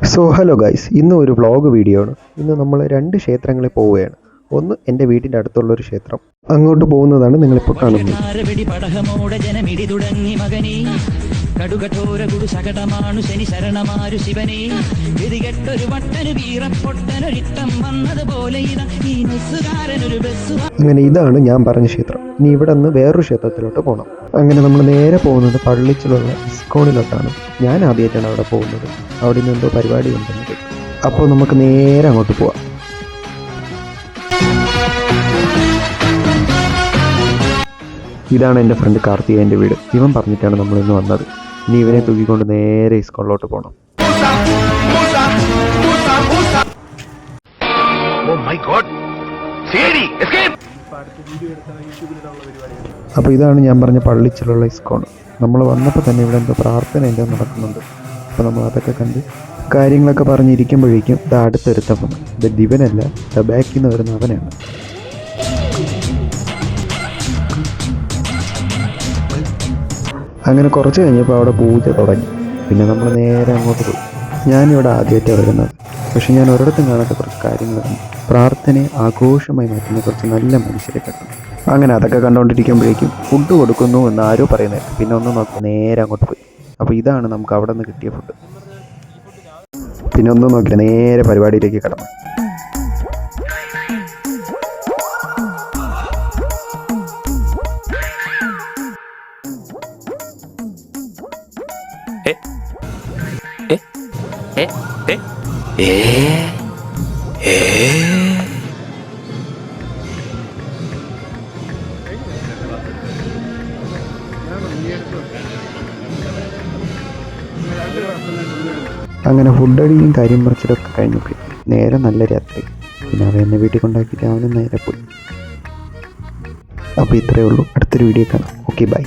So hello guys, ഇന്ന് ഒരു vlog video ആണ്. ഇന്ന് നമ്മൾ 2 ക്ഷേത്രങ്ങളിൽ പോവുകയാണ്. ഒന്ന് എൻ്റെ വീടിൻ്റെ അടുത്തുള്ളൊരു ക്ഷേത്രം, അങ്ങോട്ട് പോകുന്നതാണ് നിങ്ങളിപ്പോൾ കാണുന്നത്. അങ്ങനെ ഇതാണ് ഞാൻ പറഞ്ഞ ക്ഷേത്രം. ഇനി ഇവിടെ നിന്ന് വേറൊരു ക്ഷേത്രത്തിലോട്ട് പോകണം. അങ്ങനെ നമ്മൾ നേരെ പോകുന്നത് പള്ളിച്ചിലുള്ള ഇസ്കോണിലോട്ടാണ്. ഞാൻ ആദ്യമായിട്ടാണ് അവിടെ പോകുന്നത്. അവിടെ നിന്ന് എന്തോ പരിപാടി ഉണ്ടെന്ന് കേട്ടു. അപ്പോൾ നമുക്ക് നേരെ അങ്ങോട്ട് പോവാം. ഇതാണ് എൻ്റെ ഫ്രണ്ട് കാർത്തികേയൻ്റെ വീട്. ഇവൻ പറഞ്ഞിട്ടാണ് നമ്മളിന്ന് വന്നത്. ഇനി ഇവനെ തൂക്കിക്കൊണ്ട് നേരെ ഇസ്കോണിലോട്ട് പോകണം. അപ്പോൾ ഇതാണ് ഞാൻ പറഞ്ഞ പള്ളിച്ചിലുള്ള ഇസ്കോൺ. നമ്മൾ വന്നപ്പോൾ തന്നെ ഇവിടെ എന്തോ പ്രാർത്ഥന എന്തോ നടക്കുന്നുണ്ട്. അപ്പോൾ നമ്മൾ അതൊക്കെ കണ്ട് കാര്യങ്ങളൊക്കെ പറഞ്ഞിരിക്കുമ്പോഴേക്കും ഇത് അടുത്തൊരുത്തം വന്നു. ഇത് ദിവനല്ല, ബാക്കിൽ നിന്ന് വരുന്ന അവനാണ്. അങ്ങനെ കുറച്ച് കഴിഞ്ഞപ്പോൾ അവിടെ പൂജ തുടങ്ങി. പിന്നെ നമ്മൾ നേരെ അങ്ങോട്ട് പോയി. ഞാനിവിടെ ആദ്യമായിട്ടാണ് വരുന്നത്. പക്ഷെ ഞാൻ ഒരിടത്തും കാണാത്ത കുറച്ച് കാര്യങ്ങൾ കണ്ടു. പ്രാർത്ഥനയെ ആഘോഷമായി മാറ്റുന്ന കുറച്ച് നല്ല മനുഷ്യരെ കണ്ടു. അങ്ങനെ അതൊക്കെ കണ്ടുകൊണ്ടിരിക്കുമ്പോഴേക്കും ഫുഡ് കൊടുക്കുന്നു എന്ന് ആരോ പറയുന്നത്. പിന്നെ ഒന്ന് നോക്കി നേരെ അങ്ങോട്ട് പോയി. അപ്പോൾ ഇതാണ് നമുക്ക് അവിടെ നിന്ന് കിട്ടിയ ഫുഡ്. പിന്നെ ഒന്നും നോക്കില്ല, നേരെ പരിപാടിയിലേക്ക് കടന്നു. അങ്ങനെ ഫുഡടിയും കാര്യം പറിച്ചതൊക്കെ കഴിഞ്ഞപ്പോൾ നേരെ നല്ല രാത്രി. പിന്നെ അവ എന്നെ വീട്ടിൽ കൊണ്ടാക്കിയിട്ട് അവനും നേരെ പോയി. അപ്പോൾ ഇത്രയേ ഉള്ളൂ. അടുത്തൊരു വീഡിയോ കാണാം. Okay, by.